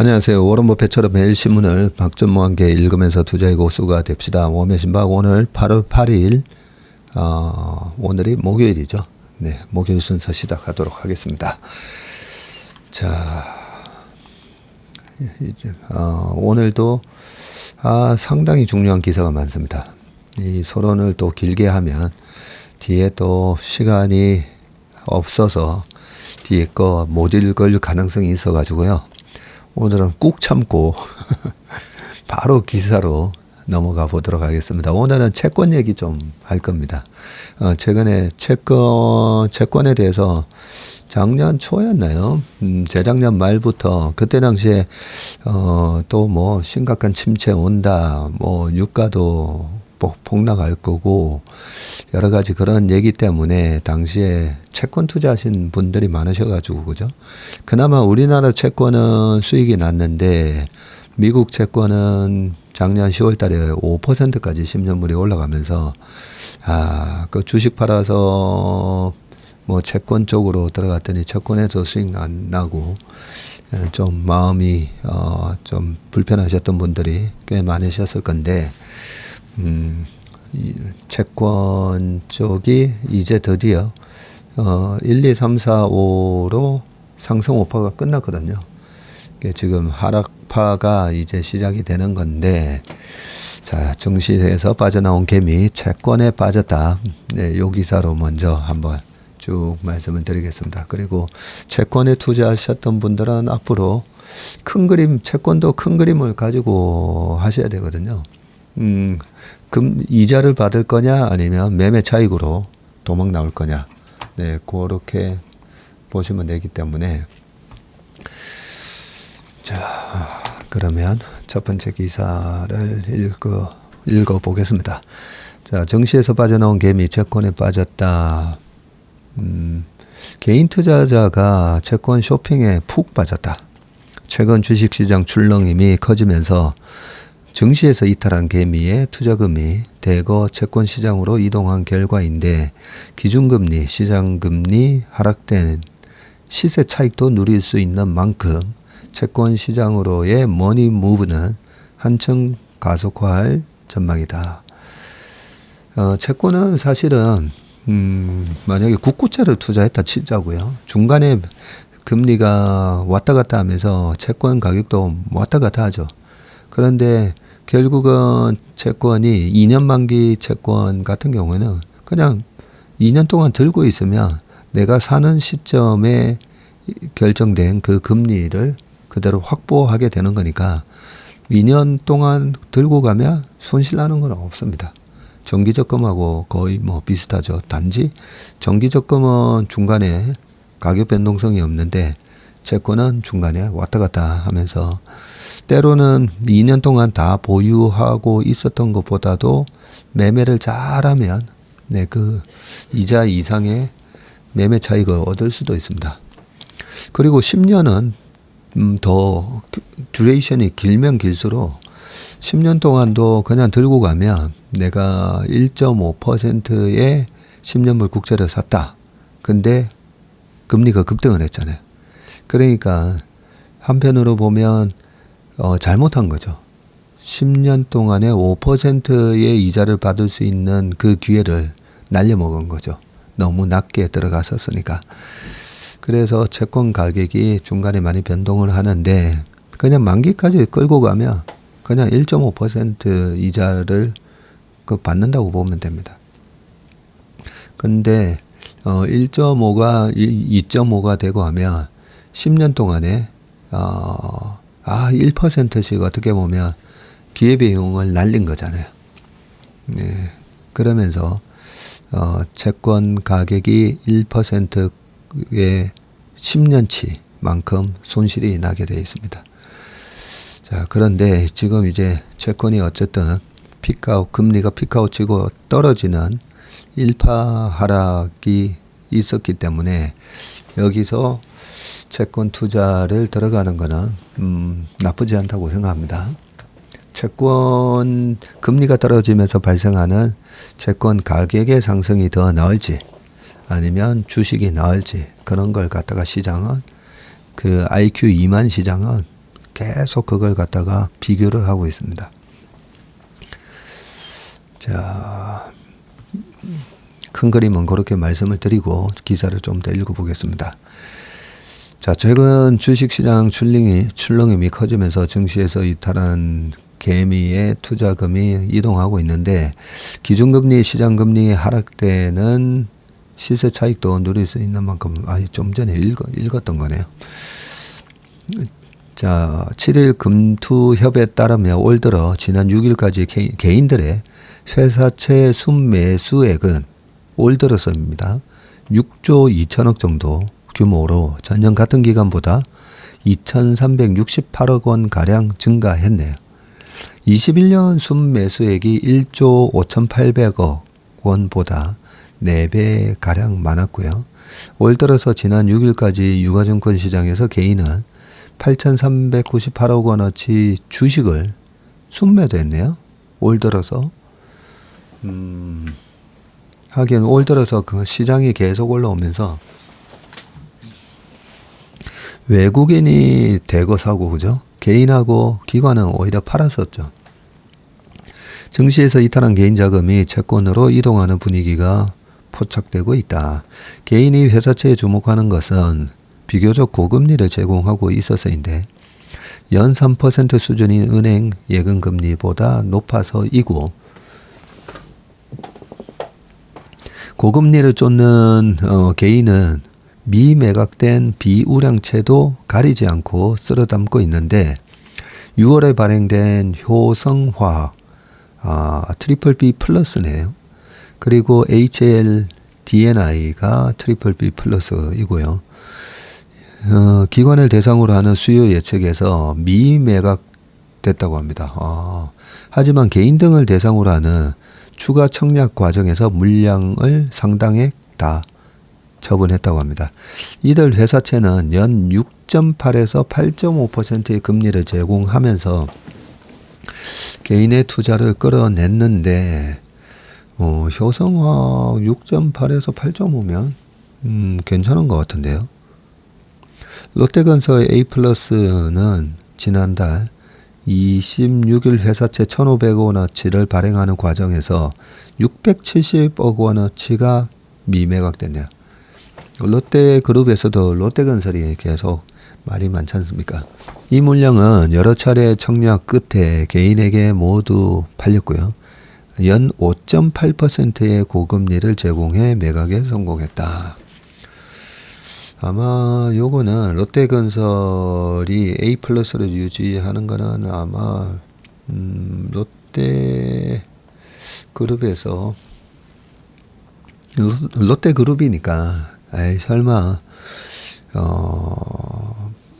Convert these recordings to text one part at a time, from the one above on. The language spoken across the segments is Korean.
안녕하세요. 워런 버핏처럼 매일 신문을 박전무와 함께 읽으면서 투자의 고수가 됩시다. 웜의 신박 오늘 8월 8일 오늘이 목요일이죠. 네, 목요일 순서 시작하도록 하겠습니다. 자, 이제 오늘도 상당히 중요한 기사가 많습니다. 이 서론을 또 길게 하면 뒤에 또 시간이 없어서 뒤에 거 못 읽을 가능성이 있어 가지고요. 오늘은 꾹 참고 바로 기사로 넘어가 보도록 하겠습니다. 오늘은 채권 얘기 좀 할 겁니다. 최근에 채권에 대해서 작년 초였나요? 재작년 말부터 그때 당시에 또 뭐 심각한 침체 온다, 뭐 유가도 폭락할 거고 여러 가지 그런 얘기 때문에 당시에 채권 투자하신 분들이 많으셔가지고 그죠? 그나마 우리나라 채권은 수익이 났는데 미국 채권은 작년 10월달에 5%까지 10년물이 올라가면서 그 주식 팔아서 뭐 채권 쪽으로 들어갔더니 채권에서 수익 안 나고 좀 마음이 좀 불편하셨던 분들이 꽤 많으셨을 건데. 이 채권 쪽이 이제 드디어 1, 2, 3, 4, 5로 상승 5파가 끝났거든요. 지금 하락파가 이제 시작이 되는 건데, 자, 증시에서 빠져나온 개미 채권에 빠졌다. 네, 요 기사로 먼저 한번 쭉 말씀을 드리겠습니다. 그리고 채권에 투자하셨던 분들은 앞으로 큰 그림, 채권도 큰 그림을 가지고 하셔야 되거든요. 이자를 받을 거냐 아니면 매매 차익으로 도망 나올 거냐. 네, 그렇게 보시면 되기 때문에. 자, 그러면 첫 번째 기사를 읽어 보겠습니다. 자, 증시에서 빠져나온 개미 채권에 빠졌다. 개인 투자자가 채권 쇼핑에 푹 빠졌다. 최근 주식시장 출렁임이 커지면서 증시에서 이탈한 개미의 투자금이 대거 채권 시장으로 이동한 결과인데 기준금리, 시장금리 하락된 시세 차익도 누릴 수 있는 만큼 채권 시장으로의 머니 무브는 한층 가속화할 전망이다. 채권은 사실은 만약에 국고채를 투자했다 치자고요. 중간에 금리가 왔다 갔다 하면서 채권 가격도 왔다 갔다 하죠. 그런데 결국은 채권이 2년 만기 채권 같은 경우에는 그냥 2년 동안 들고 있으면 내가 사는 시점에 결정된 그 금리를 그대로 확보하게 되는 거니까 2년 동안 들고 가면 손실 나는 건 없습니다. 정기적금하고 거의 뭐 비슷하죠. 단지 정기적금은 중간에 가격 변동성이 없는데 채권은 중간에 왔다 갔다 하면서 때로는 2년 동안 다 보유하고 있었던 것보다도 매매를 잘하면 네, 그 이자 이상의 매매 차익을 얻을 수도 있습니다. 그리고 10년은 더 듀레이션이 길면 길수록 10년 동안도 그냥 들고 가면 내가 1.5%의 10년물 국채를 샀다. 근데 금리가 급등을 했잖아요. 그러니까 한편으로 보면 잘못한 거죠. 10년 동안에 5%의 이자를 받을 수 있는 그 기회를 날려먹은 거죠. 너무 낮게 들어갔었으니까. 그래서 채권 가격이 중간에 많이 변동을 하는데 그냥 만기까지 끌고 가면 그냥 1.5% 이자를 받는다고 보면 됩니다. 근데 1.5가 2.5가 되고 하면 10년 동안에 1%씩 어떻게 보면 기회비용을 날린 거잖아요. 네. 그러면서 채권 가격이 1%의 10년치만큼 손실이 나게 되어 있습니다. 자, 그런데 지금 이제 채권이 어쨌든 금리가 피크아웃 치고 떨어지는 1파 하락이 있었기 때문에 여기서 채권 투자를 들어가는 거는 나쁘지 않다고 생각합니다. 채권 금리가 떨어지면서 발생하는 채권 가격의 상승이 더 나을지 아니면 주식이 나을지 그런 걸 갖다가 시장은 그 IQ 2만 시장은 계속 그걸 갖다가 비교를 하고 있습니다. 자, 큰 그림은 그렇게 말씀을 드리고 기사를 좀 더 읽어보겠습니다. 자, 최근 주식시장 출렁임이 커지면서 증시에서 이탈한 개미의 투자금이 이동하고 있는데, 기준금리, 시장금리 하락되는 시세 차익도 누릴 수 있는 만큼, 좀 전에 읽었던 거네요. 자, 7일 금투협에 따르면 올 들어 지난 6일까지 개인들의 회사채 순매수액은 올 들어서입니다. 6조 2천억 정도 규모로 전년 같은 기간보다 2,368억 원 가량 증가했네요. 21년 순매수액이 1조 5,800억 원보다 4배 가량 많았고요. 올 들어서 지난 6일까지 유가증권 시장에서 개인은 8,398억 원어치 주식을 순매도했네요. 올 들어서. 하긴 올 들어서 그 시장이 계속 올라오면서 외국인이 대거 사고, 그죠? 개인하고 기관은 오히려 팔았었죠. 증시에서 이탈한 개인 자금이 채권으로 이동하는 분위기가 포착되고 있다. 개인이 회사채에 주목하는 것은 비교적 고금리를 제공하고 있어서인데, 연 3% 수준인 은행 예금금리보다 높아서이고, 고금리를 쫓는 개인은 미매각된 비우량채도 가리지 않고 쓸어 담고 있는데, 6월에 발행된 효성화학 트리플 B 플러스네요. 그리고 HLDNI가 트리플 B 플러스이고요. 기관을 대상으로 하는 수요 예측에서 미매각됐다고 합니다. 하지만 개인 등을 대상으로 하는 추가 청약 과정에서 물량을 상당액 다 처분했다고 합니다. 이들 회사채는 연 6.8에서 8.5%의 금리를 제공하면서 개인의 투자를 끌어냈는데, 효성화학 6.8에서 8.5면 괜찮은 것 같은데요. 롯데건설 A+는 지난달 26일 회사채 1,500원어치를 발행하는 과정에서 670억 원어치가 미매각됐네요. 롯데그룹에서도 롯데건설이 계속 말이 많지 않습니까? 이 물량은 여러 차례 청약 끝에 개인에게 모두 팔렸고요. 연 5.8%의 고금리를 제공해 매각에 성공했다. 아마 요거는 롯데건설이 A+를 유지하는 거는 아마 롯데그룹에서, 롯데그룹이니까 설마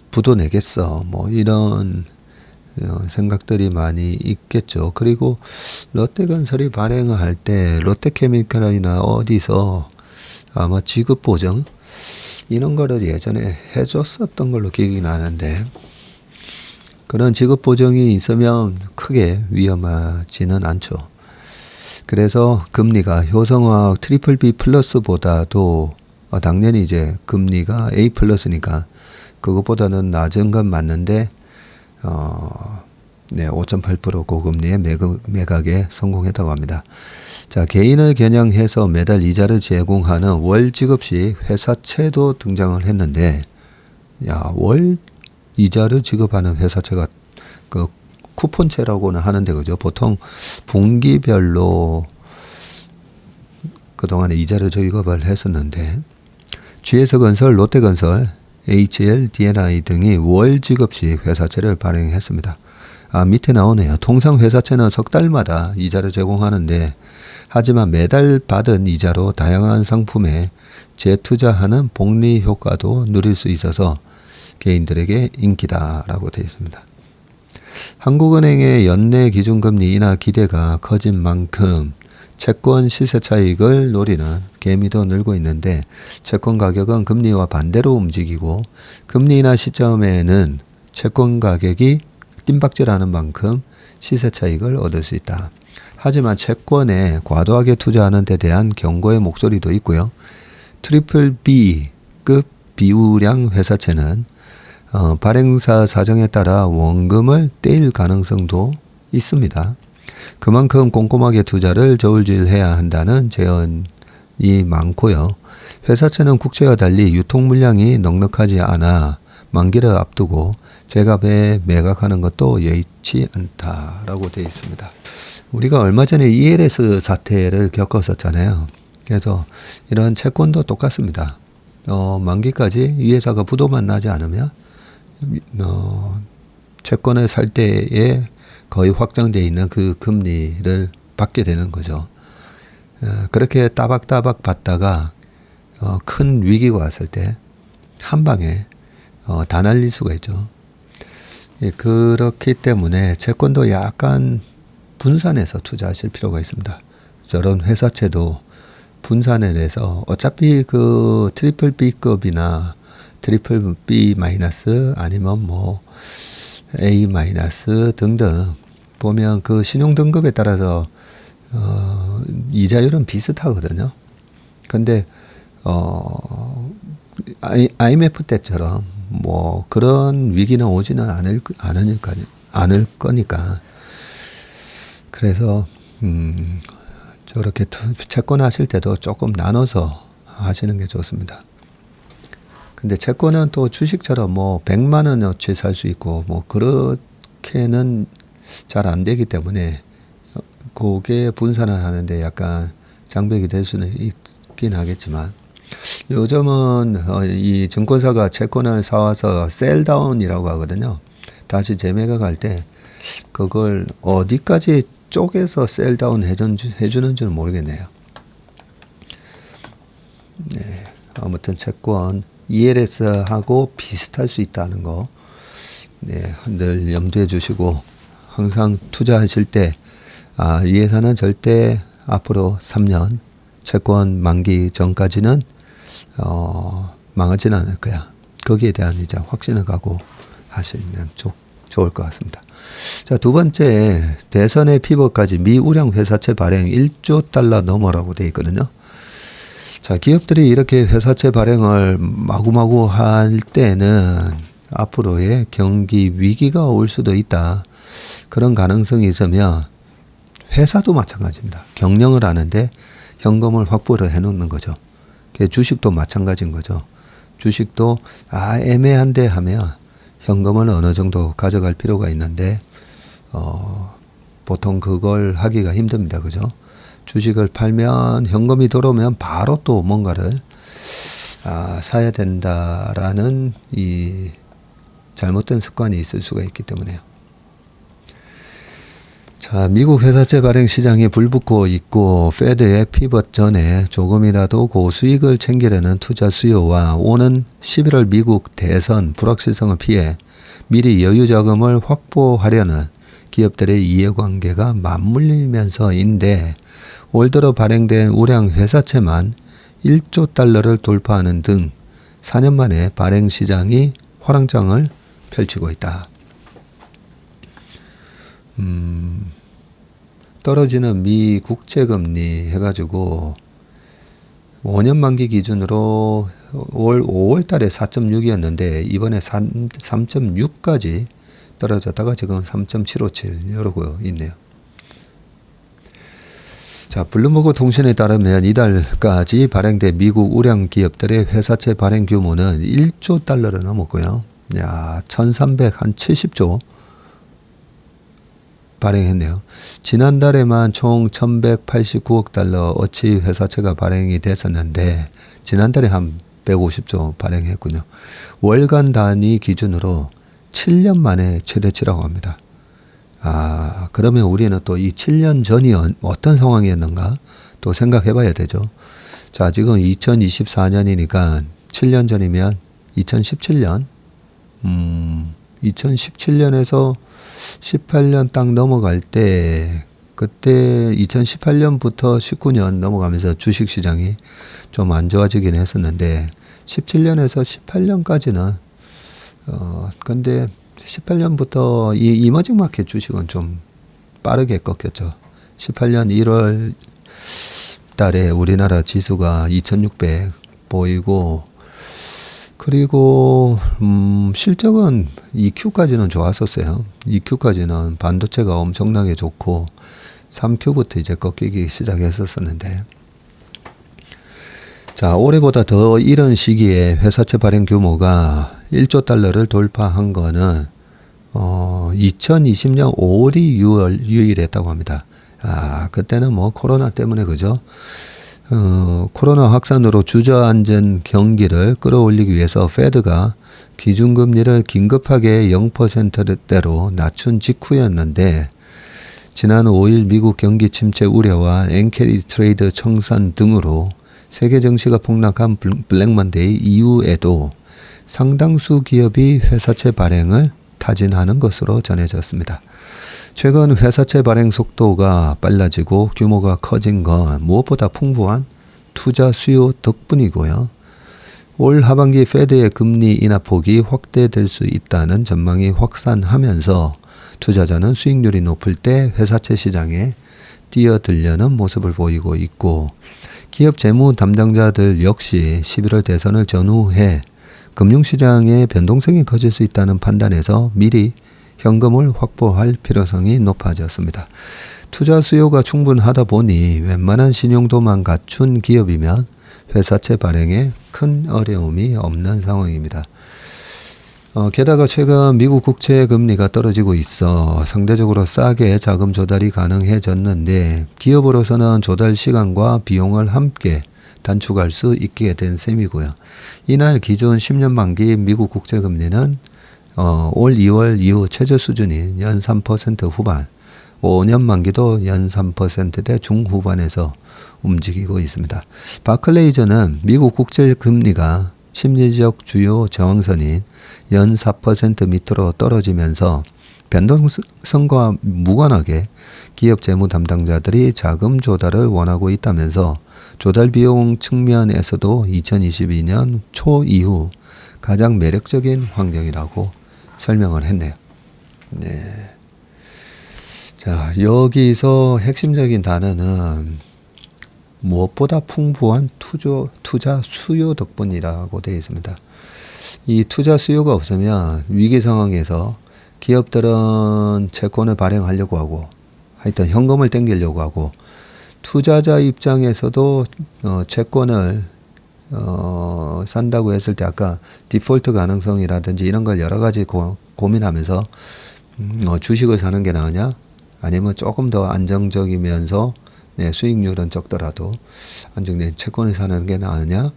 부도 내겠어, 뭐 이런 생각들이 많이 있겠죠. 그리고 롯데건설이 발행을 할 때 롯데케미칼이나 어디서 아마 지급 보정 이런 거를 예전에 해줬었던 걸로 기억이 나는데, 그런 지급 보정이 있으면 크게 위험하지는 않죠. 그래서 금리가 효성화학 트리플 B 플러스보다도 당연히 이제 금리가 A 플러스니까 그것보다는 낮은 건 맞는데, 5.8% 고금리의 매각에 성공했다고 합니다. 자, 개인을 겨냥해서 매달 이자를 제공하는 월 지급식 회사채도 등장을 했는데, 월 이자를 지급하는 회사채가 그 쿠폰채라고는 하는데, 그죠? 보통 분기별로 그동안에 이자를 지급을 했었는데, GS건설, 롯데건설, HLDNI 등이 월 지급식 회사채를 발행했습니다. 밑에 나오네요. 통상 회사채는 석 달마다 이자를 제공하는데, 하지만 매달 받은 이자로 다양한 상품에 재투자하는 복리 효과도 누릴 수 있어서 개인들에게 인기다라고 되어 있습니다. 한국은행의 연내 기준금리 인하 기대가 커진 만큼 채권 시세 차익을 노리는 개미도 늘고 있는데, 채권 가격은 금리와 반대로 움직이고, 금리 인하 시점에는 채권 가격이 뜀박질하는 만큼 시세 차익을 얻을 수 있다. 하지만 채권에 과도하게 투자하는 데 대한 경고의 목소리도 있고요. 트리플 B급 비우량 회사채는 발행사 사정에 따라 원금을 떼일 가능성도 있습니다. 그만큼 꼼꼼하게 투자를 저울질해야 한다는 제언이 많고요. 회사채는 국채와 달리 유통 물량이 넉넉하지 않아 만기를 앞두고 제값에 매각하는 것도 여의치 않다라고 되어 있습니다. 우리가 얼마 전에 ELS 사태를 겪었었잖아요. 그래서 이런 채권도 똑같습니다. 만기까지 이 회사가 부도만 나지 않으면 채권을 살 때에 거의 확정되어 있는 그 금리를 받게 되는 거죠. 그렇게 따박따박 받다가 큰 위기가 왔을 때 한 방에 다 날릴 수가 있죠. 그렇기 때문에 채권도 약간 분산해서 투자하실 필요가 있습니다. 저런 회사채도 분산을 해서 어차피 그 트리플 B급이나 트리플 B 마이너스 아니면 뭐 A 마이너스 등등 보면 그 신용 등급에 따라서 이자율은 비슷하거든요. 근데 IMF 때처럼 뭐 그런 위기는 오지는 않을 거니까. 그래서 저렇게 채권 하실 때도 조금 나눠서 하시는 게 좋습니다. 근데 채권은 또 주식처럼 뭐 100만 원어치 살 수 있고 뭐 그렇게는 잘 안 되기 때문에 그게 분산을 하는데 약간 장벽이 될 수는 있긴 하겠지만 요즘은 이 증권사가 채권을 사와서 셀다운이라고 하거든요. 다시 재매각할 때 그걸 어디까지 쪼개서 셀다운 해주는지는 모르겠네요. 네, 아무튼 채권 ELS하고 비슷할 수 있다는 거 네, 늘 염두해 주시고 항상 투자하실 때 이 회사는 절대 앞으로 3년 채권 만기 전까지는 망하지는 않을 거야. 거기에 대한 이제 확신을 갖고 하시면 좋을 것 같습니다. 자, 두 번째, 대선의 피벗까지 미 우량 회사채 발행 1조 달러 넘어라고 되어 있거든요. 자, 기업들이 이렇게 회사채 발행을 마구마구 할 때는 앞으로의 경기 위기가 올 수도 있다. 그런 가능성이 있으면 회사도 마찬가지입니다. 경영을 하는데 현금을 확보를 해놓는 거죠. 주식도 마찬가지인 거죠. 주식도 애매한데 하면 현금은 어느 정도 가져갈 필요가 있는데 보통 그걸 하기가 힘듭니다. 그죠? 주식을 팔면 현금이 들어오면 바로 또 뭔가를 사야 된다라는 이 잘못된 습관이 있을 수가 있기 때문에요. 자, 미국 회사채 발행 시장이 불붙고 있고 페드의 피벗 전에 조금이라도 고수익을 챙기려는 투자 수요와 오는 11월 미국 대선 불확실성을 피해 미리 여유 자금을 확보하려는 기업들의 이해관계가 맞물리면서인데 올 들어 발행된 우량 회사채만 1조 달러를 돌파하는 등 4년 만에 발행 시장이 화랑장을 펼치고 있다. 떨어지는 미 국채금리 해가지고 5년 만기 기준으로 올 5월 달에 4.6이었는데 이번에 3.6까지 떨어졌다가 지금 3.757 이러고 있네요. 자, 블룸버그 통신에 따르면 이달까지 발행된 미국 우량 기업들의 회사채 발행 규모는 1조 달러를 넘었고요. 1370조 발행했네요. 지난달에만 총 1189억 달러 어치 회사채가 발행이 됐었는데 지난달에 한 150조 발행했군요. 월간 단위 기준으로 7년 만에 최대치라고 합니다. 그러면 우리는 또 이 7년 전이 어떤 상황이었는가 또 생각해 봐야 되죠. 자, 지금 2024년이니까 7년 전이면 2017년 2017년에서 18년 딱 넘어갈 때 그때 2018년부터 19년 넘어가면서 주식시장이 좀 안 좋아지긴 했었는데 17년에서 18년까지는 근데 18년부터 이 이머징 마켓 주식은 좀 빠르게 꺾였죠. 18년 1월 달에 우리나라 지수가 2600 보이고 그리고 실적은 2Q까지는 좋았었어요. 2Q까지는 반도체가 엄청나게 좋고 3Q부터 이제 꺾이기 시작했었는데, 자, 올해보다 더 이런 시기에 회사채 발행 규모가 1조 달러를 돌파한 거는 2020년 5월이 유일했다고 합니다. 그때는 뭐 코로나 때문에 그죠? 코로나 확산으로 주저앉은 경기를 끌어올리기 위해서 페드가 기준금리를 긴급하게 0%대로 낮춘 직후였는데, 지난 5일 미국 경기 침체 우려와 엔캐리 트레이드 청산 등으로 세계 증시가 폭락한 블랙먼데이 이후에도 상당수 기업이 회사채 발행을 타진하는 것으로 전해졌습니다. 최근 회사채 발행 속도가 빨라지고 규모가 커진 건 무엇보다 풍부한 투자 수요 덕분이고요. 올 하반기 페드의 금리 인하폭이 확대될 수 있다는 전망이 확산하면서 투자자는 수익률이 높을 때 회사채 시장에 뛰어들려는 모습을 보이고 있고, 기업 재무 담당자들 역시 11월 대선을 전후해 금융시장의 변동성이 커질 수 있다는 판단에서 미리 현금을 확보할 필요성이 높아졌습니다. 투자 수요가 충분하다 보니 웬만한 신용도만 갖춘 기업이면 회사채 발행에 큰 어려움이 없는 상황입니다. 게다가 최근 미국 국채 금리가 떨어지고 있어 상대적으로 싸게 자금 조달이 가능해졌는데, 기업으로서는 조달 시간과 비용을 함께 단축할 수 있게 된 셈이고요. 이날 기준 10년 만기 미국 국채 금리는 올 2월 이후 최저 수준인 연 3% 후반, 5년 만기도 연 3%대 중후반에서 움직이고 있습니다. 바클레이즈는 미국 국채 금리가 심리적 주요 저항선인 연 4% 밑으로 떨어지면서 변동성과 무관하게 기업 재무 담당자들이 자금 조달을 원하고 있다면서 조달 비용 측면에서도 2022년 초 이후 가장 매력적인 환경이라고 설명을 했네요. 네. 자, 여기서 핵심적인 단어는 무엇보다 풍부한 투자 수요 덕분이라고 되어 있습니다. 이 투자 수요가 없으면 위기 상황에서 기업들은 채권을 발행하려고 하고, 하여튼 현금을 땡기려고 하고, 투자자 입장에서도 채권을 산다고 했을 때 아까 디폴트 가능성이라든지 이런 걸 여러 가지 고민하면서 주식을 사는 게 나으냐, 아니면 조금 더 안정적이면서 수익률은 적더라도 안정된 채권을 사는 게 나으냐,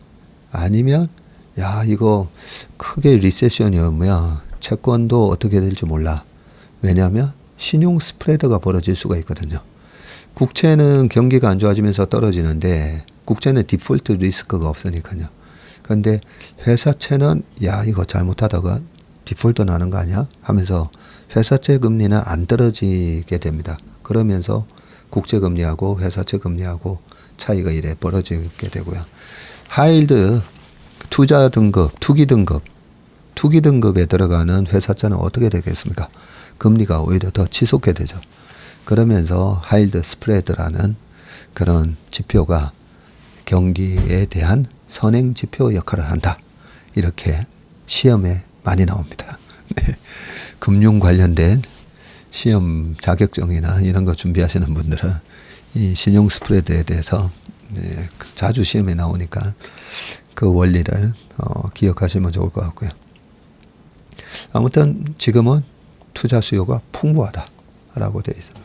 아니면 이거 크게 리세션이면 채권도 어떻게 될지 몰라. 왜냐하면 신용 스프레드가 벌어질 수가 있거든요. 국채는 경기가 안 좋아지면서 떨어지는데 국채는 디폴트 리스크가 없으니까요. 그런데 회사채는 이거 잘못하다가 디폴트 나는 거 아니야? 하면서 회사채 금리는 안 떨어지게 됩니다. 그러면서 국채 금리하고 회사채 금리하고 차이가 이래 벌어지게 되고요. 하이힐드 투자 등급, 투기 등급에 들어가는 회사채는 어떻게 되겠습니까? 금리가 오히려 더 치솟게 되죠. 그러면서 하이힐드 스프레드라는 그런 지표가 경기에 대한 선행 지표 역할을 한다. 이렇게 시험에 많이 나옵니다. 네. 금융 관련된 시험 자격증이나 이런 거 준비하시는 분들은 이 신용 스프레드에 대해서 자주 시험에 나오니까 그 원리를 기억하시면 좋을 것 같고요. 아무튼 지금은 투자 수요가 풍부하다라고 되어 있습니다.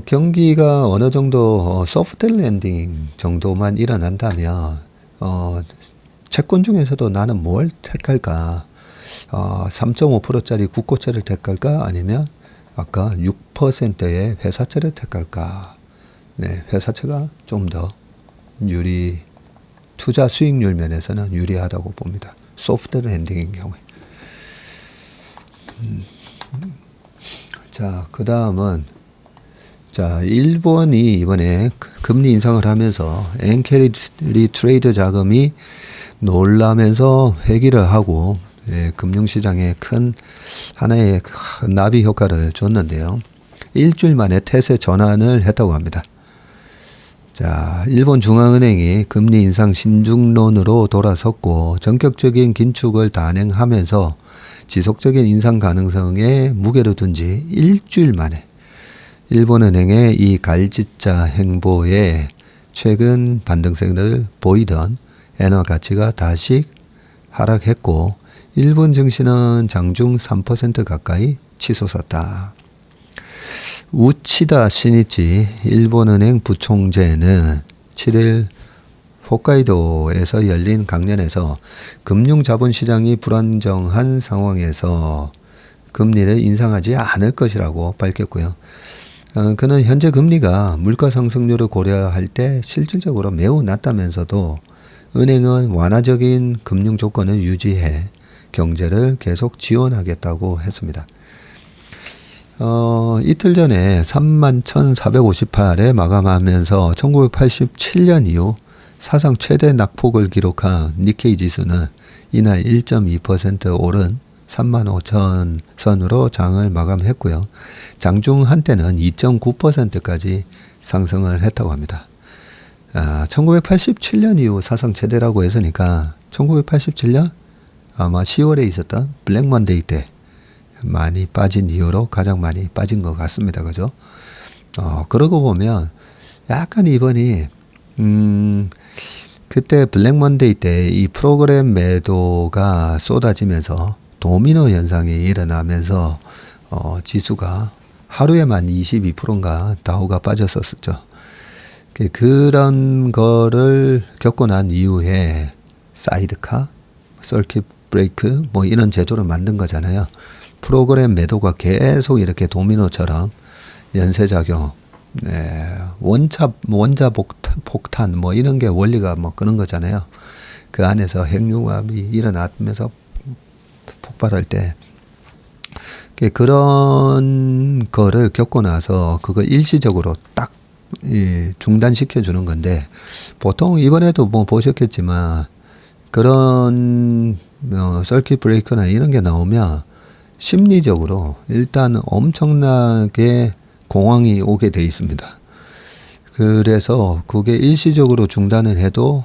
경기가 어느 정도 소프트 랜딩 정도만 일어난다면 채권 중에서도 나는 뭘 택할까? 3.5%짜리 국고채를 택할까? 아니면 아까 6%의 회사채를 택할까? 네, 회사채가 좀 더 투자 수익률 면에서는 유리하다고 봅니다. 소프트 랜딩인 경우에. 자, 그 다음은 일본이 이번에 금리 인상을 하면서 엔캐리 트레이드 자금이 놀라면서 회귀를 하고 금융시장에 큰 하나의 나비 효과를 줬는데요. 일주일 만에 태세 전환을 했다고 합니다. 자, 일본 중앙은행이 금리 인상 신중론으로 돌아섰고 전격적인 긴축을 단행하면서 지속적인 인상 가능성에 무게를 둔 지 일주일 만에 일본은행의 이 갈짓자 행보에 최근 반등세를 보이던 엔화 가치가 다시 하락했고 일본 증시는 장중 3% 가까이 치솟았다. 우치다 시니치 일본은행 부총재는 7일 홋카이도에서 열린 강연에서 금융자본시장이 불안정한 상황에서 금리를 인상하지 않을 것이라고 밝혔고요. 그는 현재 금리가 물가 상승률을 고려할 때 실질적으로 매우 낮다면서도 은행은 완화적인 금융 조건을 유지해 경제를 계속 지원하겠다고 했습니다. 이틀 전에 31,458에 마감하면서 1987년 이후 사상 최대 낙폭을 기록한 니케이 지수는 이날 1.2% 오른 35,000 선으로 장을 마감했고요. 장중 한때는 2.9%까지 상승을 했다고 합니다. 1987년 이후 사상 최대라고 했으니까 1987년 아마 10월에 있었던 블랙 먼데이 때 많이 빠진 이후로 가장 많이 빠진 것 같습니다. 그죠? 그러고 보면 약간 이번이 그때 블랙 먼데이 때 이 프로그램 매도가 쏟아지면서 도미노 현상이 일어나면서 지수가 하루에만 22%인가 다우가 빠졌었죠. 그런 거를 겪고 난 이후에 사이드카, 서킷 브레이크 뭐 이런 제도를 만든 거잖아요. 프로그램 매도가 계속 이렇게 도미노처럼 연쇄작용, 원자 폭탄 뭐 이런 게 원리가 뭐 그런 거잖아요. 그 안에서 핵융합이 일어나면서 폭발할 때 그런 거를 겪고 나서 그걸 일시적으로 딱 중단시켜 주는 건데 보통 이번에도 뭐 보셨겠지만 그런 서킷 브레이크나 이런 게 나오면 심리적으로 일단 엄청나게 공황이 오게 돼 있습니다. 그래서 그게 일시적으로 중단을 해도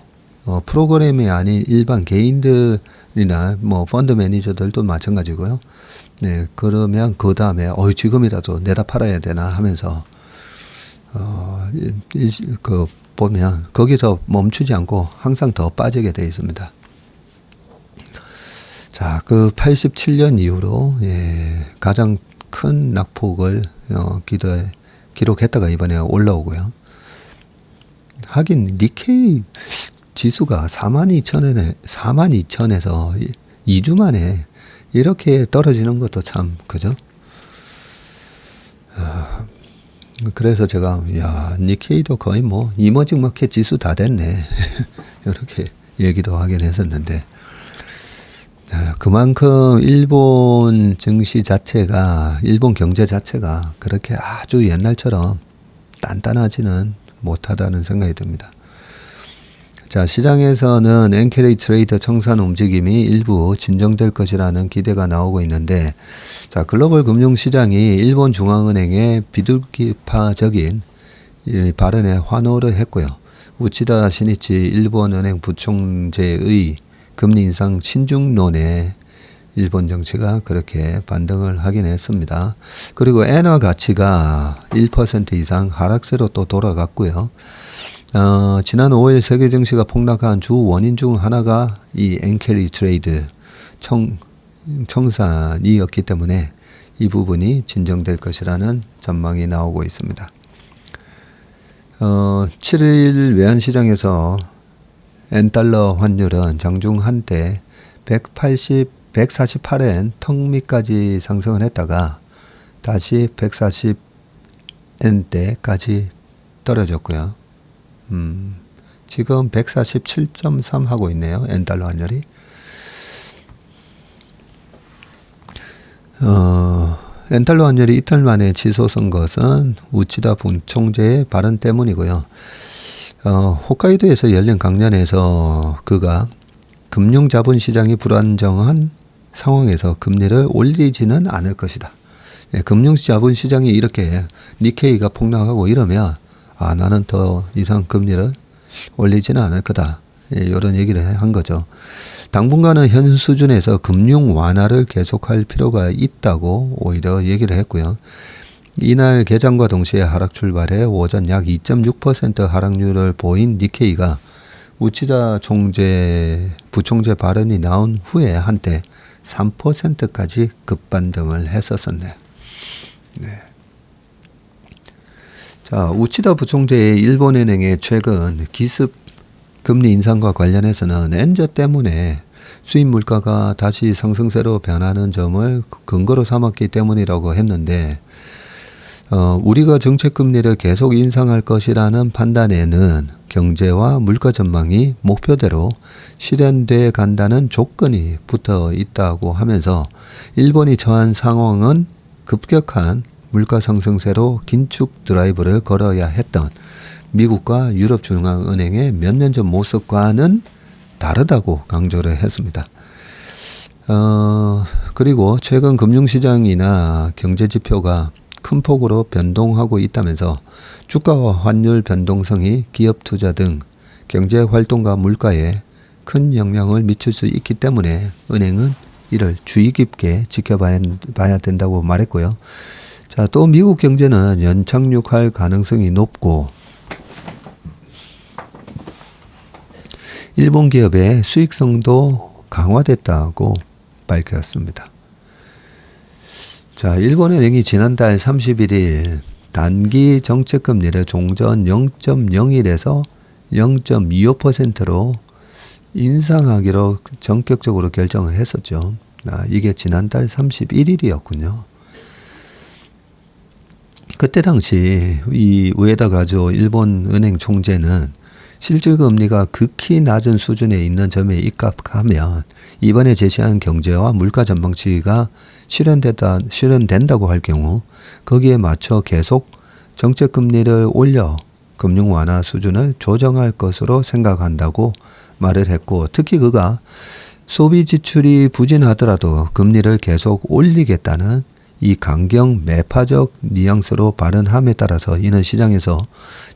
프로그램이 아닌 일반 개인들이나 뭐 펀드 매니저들도 마찬가지고요. 네, 그러면 그 다음에 지금이라도 내다 팔아야 되나 하면서 보면 거기서 멈추지 않고 항상 더 빠지게 돼 있습니다. 자, 그 87년 이후로 가장 큰 낙폭을 기록했다가 이번에 올라오고요. 하긴 니케이 지수가 42,000에서 2주 만에 이렇게 떨어지는 것도 참 그죠? 그래서 제가 니케이도 거의 뭐 이머징 마켓 지수 다 됐네 이렇게 얘기도 하긴 했었는데 그만큼 일본 증시 자체가 일본 경제 자체가 그렇게 아주 옛날처럼 단단하지는 못하다는 생각이 듭니다. 자, 시장에서는 엔케리 트레이더 청산 움직임이 일부 진정될 것이라는 기대가 나오고 있는데 자, 글로벌 금융시장이 일본 중앙은행의 비둘기파적인 발언에 환호를 했고요. 우치다 시니치 일본은행 부총재의 금리 인상 신중론에 일본 정치가 그렇게 반등을 하긴 했습니다. 그리고 엔화 가치가 1% 이상 하락세로 또 돌아갔고요. 지난 5일 세계 증시가 폭락한 주 원인 중 하나가 이 엔케리 트레이드 청산이었기 때문에 이 부분이 진정될 것이라는 전망이 나오고 있습니다. 7일 외환시장에서 엔달러 환율은 장중 한때 148엔 턱 밑까지 상승을 했다가 다시 140엔대까지 떨어졌고요. 지금 147.3 하고 있네요. 엔달러 환율이. 엔달러 환율이 이틀 만에 치솟은 것은 우치다 부총재의 발언 때문이고요. 홋카이도에서 열린 강연에서 그가 금융자본시장이 불안정한 상황에서 금리를 올리지는 않을 것이다. 금융자본시장이 이렇게 니케이가 폭락하고 이러면 나는 더 이상 금리를 올리지는 않을 거다. 이런 얘기를 한 거죠. 당분간은 현 수준에서 금융 완화를 계속할 필요가 있다고 오히려 얘기를 했고요. 이날 개장과 동시에 하락 출발해 오전 약 2.6% 하락률을 보인 니케이가 우치다 부총재 발언이 나온 후에 한때 3%까지 급반등을 했었었네. 네. 자, 우치다 부총재의 일본은행의 최근 기습 금리 인상과 관련해서는 엔저 때문에 수입 물가가 다시 상승세로 변하는 점을 근거로 삼았기 때문이라고 했는데, 우리가 정책 금리를 계속 인상할 것이라는 판단에는 경제와 물가 전망이 목표대로 실현돼 간다는 조건이 붙어 있다고 하면서 일본이 처한 상황은 급격한 물가 상승세로 긴축 드라이브를 걸어야 했던 미국과 유럽중앙은행의 몇 년 전 모습과는 다르다고 강조를 했습니다. 그리고 최근 금융시장이나 경제지표가 큰 폭으로 변동하고 있다면서 주가와 환율 변동성이 기업 투자 등 경제활동과 물가에 큰 영향을 미칠 수 있기 때문에 은행은 이를 주의 깊게 지켜봐야 된다고 말했고요. 자, 또 미국 경제는 연착륙할 가능성이 높고 일본 기업의 수익성도 강화됐다고 밝혔습니다. 자, 일본은행이 지난달 31일 단기 정책금리를 종전 0.01에서 0.25%로 인상하기로 전격적으로 결정을 했었죠. 이게 지난달 31일이었군요. 그때 당시 이 우에다 가조 일본 은행 총재는 실질금리가 극히 낮은 수준에 있는 점에 입각하면 이번에 제시한 경제와 물가 전망치가 실현된다고 할 경우 거기에 맞춰 계속 정책금리를 올려 금융 완화 수준을 조정할 것으로 생각한다고 말을 했고, 특히 그가 소비 지출이 부진하더라도 금리를 계속 올리겠다는 이 강경 매파적 뉘앙스로 발언함에 따라서 이는 시장에서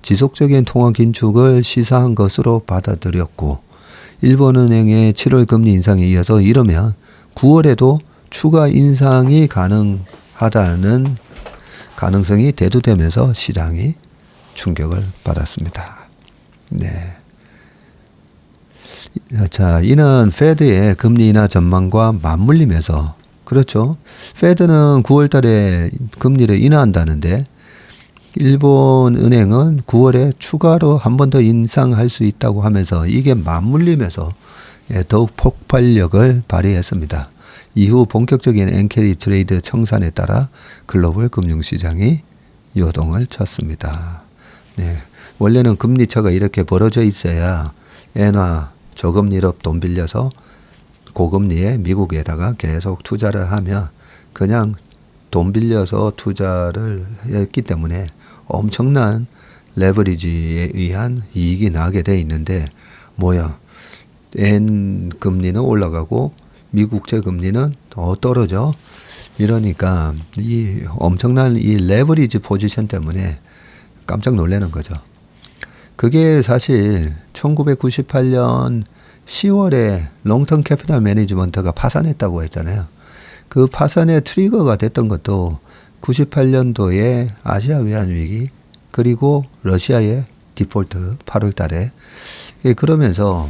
지속적인 통화 긴축을 시사한 것으로 받아들였고, 일본은행의 7월 금리 인상에 이어서 이러면 9월에도 추가 인상이 가능하다는 가능성이 대두되면서 시장이 충격을 받았습니다. 네. 자, 이는 페드의 금리 인하 전망과 맞물리면서, 그렇죠. 페드는 9월 달에 금리를 인하한다는데 일본 은행은 9월에 추가로 한 번 더 인상할 수 있다고 하면서 이게 맞물리면서 더욱 폭발력을 발휘했습니다. 이후 본격적인 엔캐리 트레이드 청산에 따라 글로벌 금융시장이 요동을 쳤습니다. 네. 원래는 금리차가 이렇게 벌어져 있어야 엔화 저금리로 돈 빌려서 고금리에 미국에다가 계속 투자를 하면 그냥 돈 빌려서 투자를 했기 때문에 엄청난 레버리지에 의한 이익이 나게 돼 있는데, 뭐야, 엔 금리는 올라가고 미국제 금리는 더 떨어져. 이러니까 이 엄청난 이 레버리지 포지션 때문에 깜짝 놀라는 거죠. 그게 사실 1998년 10월에 롱텀 캐피탈 매니지먼트가 파산했다고 했잖아요. 그 파산의 트리거가 됐던 것도 98년도에 아시아 외환 위기, 그리고 러시아의 디폴트 8월 달에. 그러면서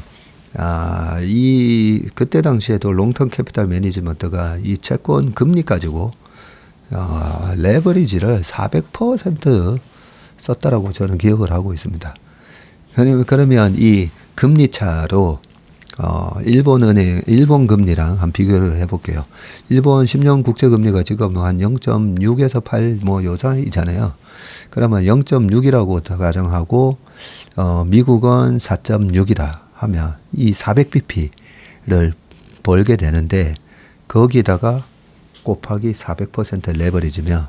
그때 당시에도 롱텀 캐피탈 매니지먼트가 이 채권 금리 가지고 레버리지를 400% 썼다라고 저는 기억을 하고 있습니다. 그러면 이 금리 차로 일본 금리랑 한 비교를 해볼게요. 일본 10년 국채 금리가 지금 한 0.6에서 8 요 사이잖아요. 그러면 0.6이라고 가정하고 미국은 4.6이다 하면 이 400bp를 벌게 되는데, 거기다가 곱하기 400% 레버리지면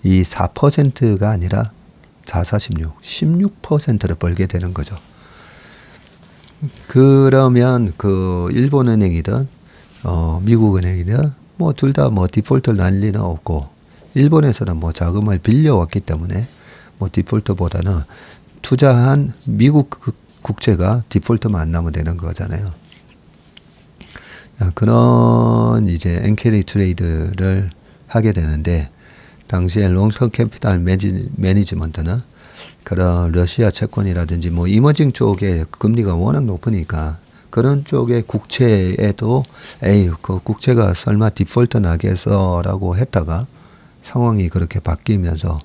이 4%가 아니라 16%를 벌게 되는 거죠. 그러면 그 일본은행이든 미국은행이든 뭐 둘 다 뭐 디폴트 날 리는 없고, 일본에서는 뭐 자금을 빌려왔기 때문에 뭐 디폴트보다는 투자한 미국 국채가 디폴트만 안 나면 되는 거잖아요. 그런 이제 엔캐리 트레이드를 하게 되는데, 당시에 롱텀 캐피탈 매니지먼트는 그런 러시아 채권이라든지 뭐 이머징 쪽에 금리가 워낙 높으니까 그런 쪽의 국채에도 그 국채가 설마 디폴트 나겠어라고 했다가 상황이 그렇게 바뀌면서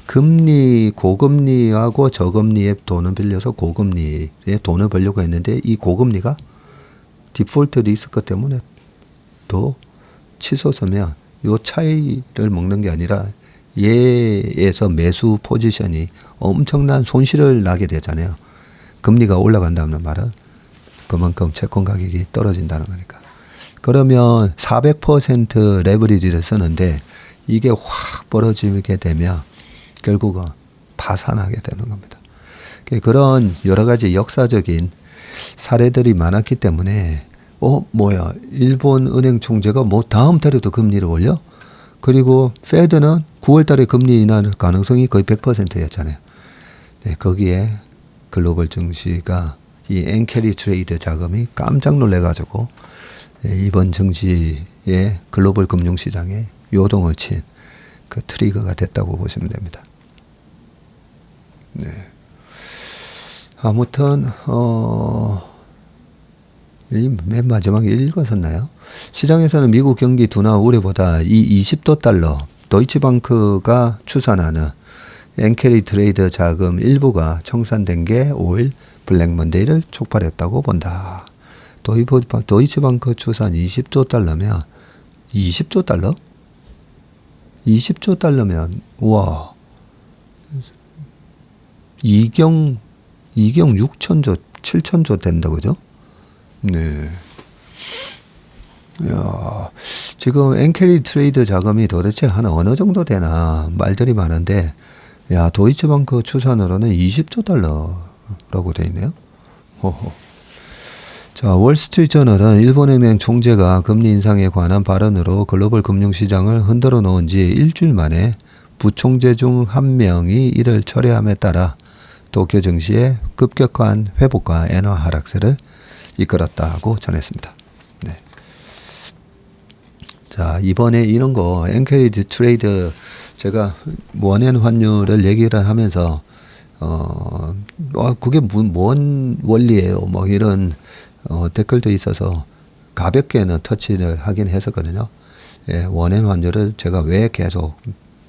금리 고금리하고 저금리에 돈을 빌려서 고금리에 돈을 벌려고 했는데, 이 고금리가 디폴트 리스크 때문에 또 치솟으면 요 차이를 먹는 게 아니라 얘에서 매수 포지션이 엄청난 손실을 나게 되잖아요. 금리가 올라간다는 말은 그만큼 채권 가격이 떨어진다는 거니까. 그러면 400% 레버리지를 쓰는데 이게 확 벌어지게 되면 결국은 파산하게 되는 겁니다. 그런 여러 가지 역사적인 사례들이 많았기 때문에 뭐야, 일본 은행 총재가 뭐 다음 달에도 금리를 올려? 그리고 페드는 9월 달에 금리 인하 가능성이 거의 100%였잖아요. 거기에 글로벌 증시가 이 엔캐리 트레이드 자금이 깜짝 놀래가지고 이번 증시의 글로벌 금융시장에 요동을 친 그 트리거가 됐다고 보시면 됩니다. 아무튼 맨 마지막에 읽었었나요? 시장에서는 미국 경기 둔화 우려보다 이 20도 달러 도이치방크가 추산하는 엔캐리 트레이드 자금 일부가 청산된 게 5일 블랙먼데이를 촉발했다고 본다. 도이치방크 추산 20조 달러면 20조 달러? 20조 달러면 와, 이경 6천조 7천조 된다, 그죠? 네. 야, 지금 엔캐리 트레이드 자금이 도대체 한 어느 정도 되나 말들이 많은데, 야, 도이치방크 추산으로는 20조 달러라고 돼 있네요. 호호. 자, 월스트리트저널은 일본은행 총재가 금리 인상에 관한 발언으로 글로벌 금융시장을 흔들어 놓은 지 일주일 만에 부총재 중 한 명이 이를 철회함에 따라 도쿄 증시의 급격한 회복과 엔화 하락세를 이끌었다고 전했습니다. 네. 자, 이번에 이런 거 엔캐리 트레이드, 제가 원엔 환율을 얘기를 하면서 그게 뭔 원리예요? 뭐 이런 댓글도 있어서 가볍게는 터치를 하긴 했었거든요. 예, 원엔 환율을 제가 왜 계속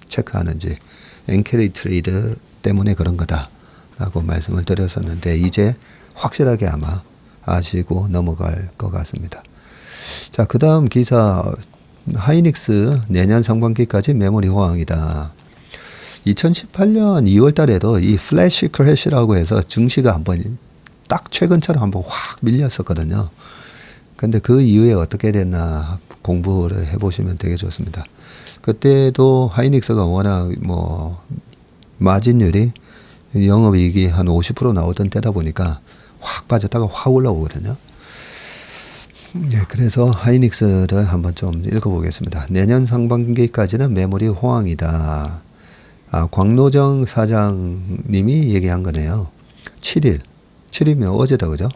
체크하는지, 엔캐리 트레이드 때문에 그런 거다라고 말씀을 드렸었는데, 이제 확실하게 아마 아시고 넘어갈 것 같습니다. 자, 그 다음 기사, 하이닉스 내년 상반기까지 메모리 호황이다. 2018년 2월 달에도 이 플래시 크래시라고 해서 증시가 한번 딱 최근처럼 한번 확 밀렸었거든요. 근데 그 이후에 어떻게 됐나 공부를 해보시면 되게 좋습니다. 그때도 하이닉스가 워낙 뭐 마진율이 영업이익이 한 50% 나오던 때다 보니까 확 빠졌다가 확 올라오거든요. 네, 그래서 하이닉스를 한번 좀 읽어보겠습니다. 내년 상반기까지는 메모리 호황이다. 광노정 사장님이 얘기한 거네요. 7일이면 어제다, 그죠?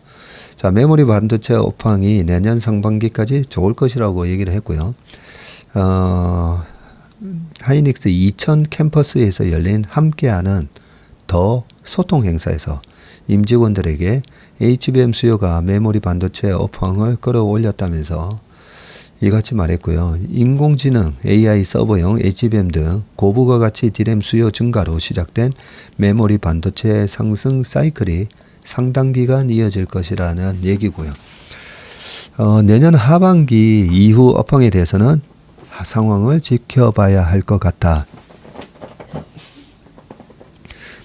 자, 메모리 반도체 업황이 내년 상반기까지 좋을 것이라고 얘기를 했고요. 하이닉스 2000 캠퍼스에서 열린 함께하는 더 소통 행사에서 임직원들에게 HBM 수요가 메모리 반도체 업황을 끌어올렸다면서 이같이 말했고요. 인공지능, AI 서버용 HBM 등 고부가 가치 D램 수요 증가로 시작된 메모리 반도체 상승 사이클이 상당 기간 이어질 것이라는 얘기고요. 내년 하반기 이후 업황에 대해서는 상황을 지켜봐야 할 것 같다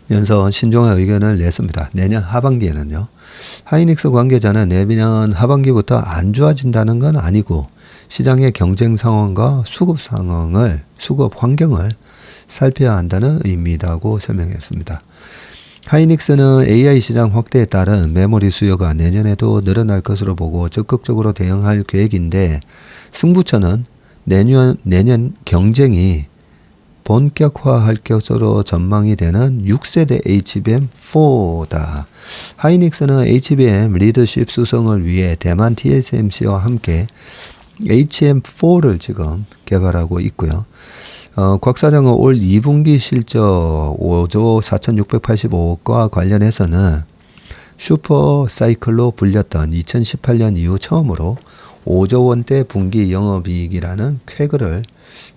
면서 신중한 의견을 냈습니다. 내년 하반기에는요. 하이닉스 관계자는 내년 하반기부터 안 좋아진다는 건 아니고 시장의 경쟁 상황과 수급 환경을 살펴야 한다는 의미다고 설명했습니다. 하이닉스는 AI 시장 확대에 따른 메모리 수요가 내년에도 늘어날 것으로 보고 적극적으로 대응할 계획인데, 승부처는 내년 경쟁이 본격화할 것으로 전망이 되는 6세대 HBM4다. 하이닉스는 HBM 리더십 수성을 위해 대만 TSMC와 함께 HM4를 지금 개발하고 있고요. 곽 사장은 올 2분기 실적 5조 4,685억과 관련해서는 슈퍼 사이클로 불렸던 2018년 이후 처음으로 5조 원대 분기 영업이익이라는 쾌거를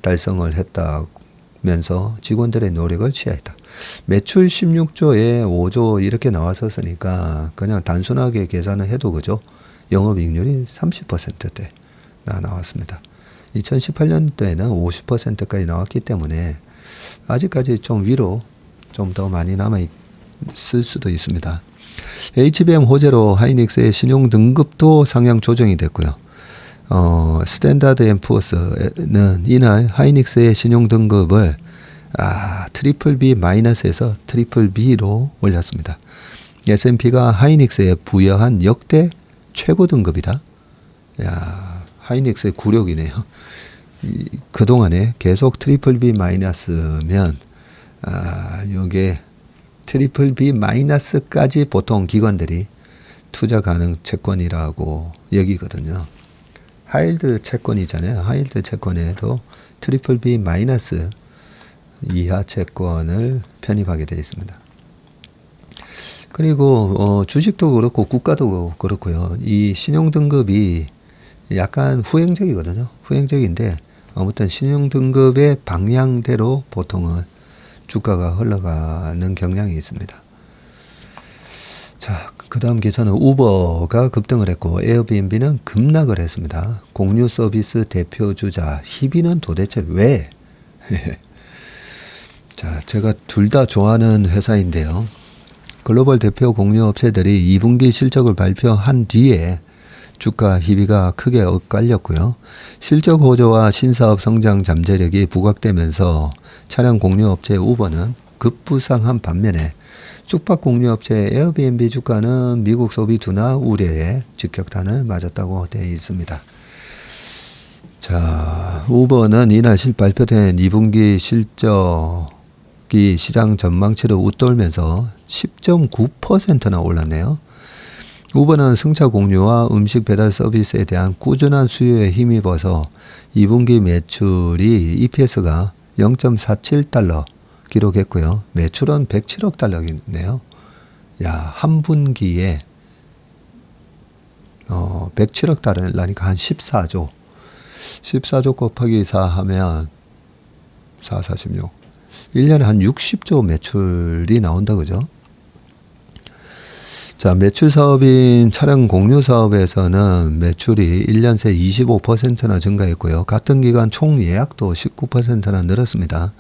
달성을 했다면서 직원들의 노력을 취하했다. 매출 16조에 5조 이렇게 나왔었으니까 그냥 단순하게 계산을 해도 그죠? 영업이익률이 30%대 나왔습니다. 2018년도에는 50%까지 나왔기 때문에 아직까지 좀 위로 좀 더 많이 남아있을 수도 있습니다. HBM 호재로 하이닉스의 신용 등급도 상향 조정이 됐고요. 스탠다드 앤 푸어스는 이날 하이닉스의 신용 등급을 트리플 B 마이너스에서 트리플 B로 올렸습니다. S&P가 하이닉스에 부여한 역대 최고 등급이다. 야, 하이닉스의 굴욕이네요. 그동안에 계속 트리플 B 마이너스면 요게 트리플 B 마이너스까지 보통 기관들이 투자 가능 채권이라고 여기거든요. 하일드 채권이잖아요. 하일드 채권에도 트리플 B 마이너스 이하 채권을 편입하게 되어 있습니다. 그리고 주식도 그렇고 국가도 그렇고요. 이 신용 등급이 약간 후행적이거든요. 후행적인데 아무튼 신용 등급의 방향대로 보통은 주가가 흘러가는 경향이 있습니다. 자, 그 다음 기사는 우버가 급등을 했고 에어비앤비는 급락을 했습니다. 공유 서비스 대표주자 희비는 도대체 왜? 자, 제가 둘 다 좋아하는 회사인데요. 글로벌 대표 공유 업체들이 2분기 실적을 발표한 뒤에 주가 희비가 크게 엇갈렸고요. 실적 호조와 신사업 성장 잠재력이 부각되면서 차량 공유업체 우버는 급부상한 반면에 숙박 공유업체 에어비앤비 주가는 미국 소비 둔화 우려에 직격탄을 맞았다고 되어 있습니다. 자, 우버는 이날 발표된 2분기 실적이 시장 전망치를 웃돌면서 10.9%나 올랐네요. 우버는 승차 공유와 음식 배달 서비스에 대한 꾸준한 수요에 힘입어서 2분기 매출이 EPS가 0.47달러 기록했고요. 매출은 107억 달러이네요. 야, 한 분기에 107억 달러니까 한 14조. 14조 곱하기 4 하면 4, 46. 1년에 한 60조 매출이 나온다 그죠? 자, 매출 사업인 차량 공유 사업에서는 매출이 1년 새 25%나 증가했고요. 같은 기간 총 예약도 19%나 늘었습니다.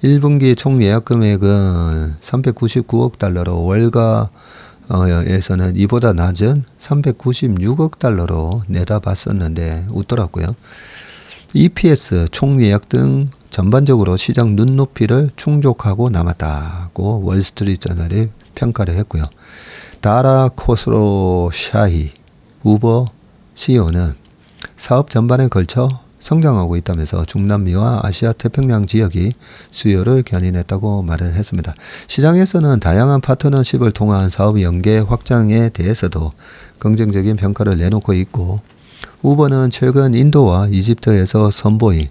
1분기 총 예약 금액은 399억 달러로 월가에서는 이보다 낮은 396억 달러로 내다봤었는데 웃더라고요. EPS, 총 예약 등 전반적으로 시장 눈높이를 충족하고 남았다고 월스트리트저널이 평가를 했고요. 다라 코스로샤히 우버 CEO는 사업 전반에 걸쳐 성장하고 있다면서 중남미와 아시아 태평양 지역이 수요를 견인했다고 말을 했습니다. 시장에서는 다양한 파트너십을 통한 사업 연계 확장에 대해서도 긍정적인 평가를 내놓고 있고 우버는 최근 인도와 이집트에서 선보인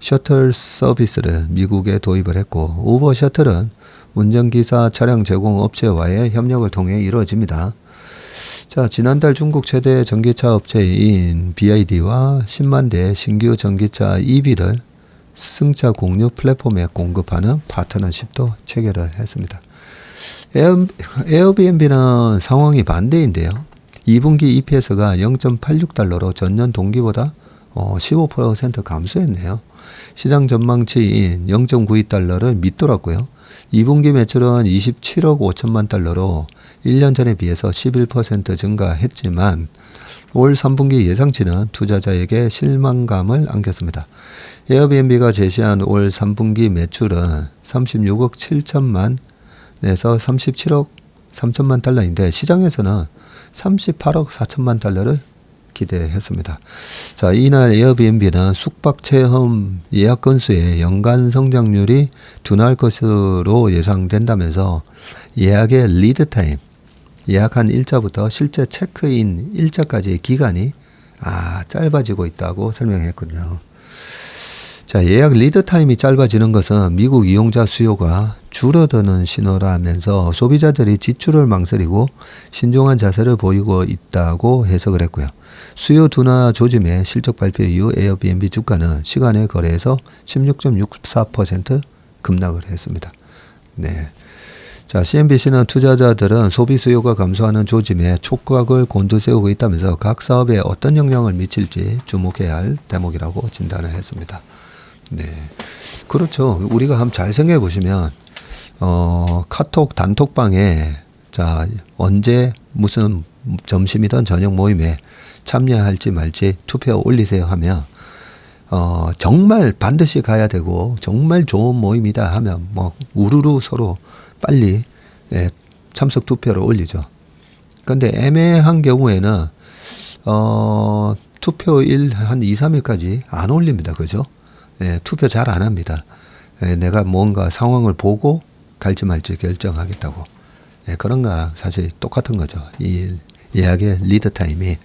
셔틀 서비스를 미국에 도입을 했고 우버 셔틀은 운전기사 차량 제공 업체와의 협력을 통해 이루어집니다. 자, 지난달 중국 최대 전기차 업체인 BYD와 10만 대 신규 전기차 EV를 승차 공유 플랫폼에 공급하는 파트너십도 체결을 했습니다. 에어비앤비는 상황이 반대인데요. 2분기 EPS가 0.86달러로 전년 동기보다 15% 감소했네요. 시장 전망치인 0.92달러를 밑돌았고요. 2분기 매출은 27억 5천만 달러로 1년 전에 비해서 11% 증가했지만 올 3분기 예상치는 투자자에게 실망감을 안겼습니다. 에어비앤비가 제시한 올 3분기 매출은 36억 7천만에서 37억 3천만 달러인데 시장에서는 38억 4천만 달러를 기대했습니다. 자, 이날 에어비앤비는 숙박 체험 예약 건수의 연간 성장률이 둔할 것으로 예상된다면서 예약의 리드 타임, 예약한 일자부터 실제 체크인 일자까지의 기간이 짧아지고 있다고 설명했군요. 자, 예약 리드 타임이 짧아지는 것은 미국 이용자 수요가 줄어드는 신호라면서 소비자들이 지출을 망설이고 신중한 자세를 보이고 있다고 해석을 했고요. 수요 둔화 조짐의 실적 발표 이후 에어비앤비 주가는 시간의 거래에서 16.64% 급락을 했습니다. 네. 자, CNBC는 투자자들은 소비 수요가 감소하는 조짐에 촉각을 곤두세우고 있다면서 각 사업에 어떤 영향을 미칠지 주목해야 할 대목이라고 진단을 했습니다. 네. 그렇죠. 우리가 한번 잘 생각해 보시면, 카톡 단톡방에, 자, 언제 무슨 점심이든 저녁 모임에 참여할지 말지 투표 올리세요 하면, 정말 반드시 가야 되고, 정말 좋은 모임이다 하면, 우르르 서로 빨리, 참석 투표를 올리죠. 근데 애매한 경우에는, 투표일 한 2, 3일까지 안 올립니다. 그죠? 투표 잘 안 합니다. 내가 뭔가 상황을 보고 갈지 말지 결정하겠다고. 그런 거랑 사실 똑같은 거죠. 이 예약의 리드 타임이,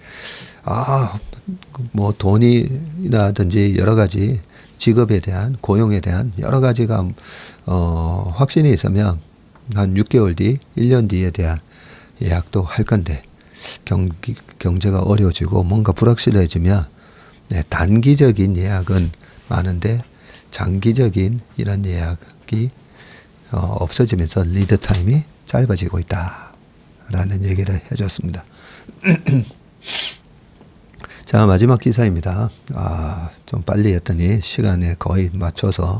돈이라든지 여러 가지 직업에 대한, 고용에 대한 여러 가지가, 확신이 있으면 한 6개월 뒤, 1년 뒤에 대한 예약도 할 건데, 경제가 어려워지고 뭔가 불확실해지면, 단기적인 예약은 많은데 장기적인 이런 예약이 없어지면서 리드 타임이 짧아지고 있다라는 얘기를 해줬습니다. 자, 마지막 기사입니다. 좀 빨리 했더니 시간에 거의 맞춰서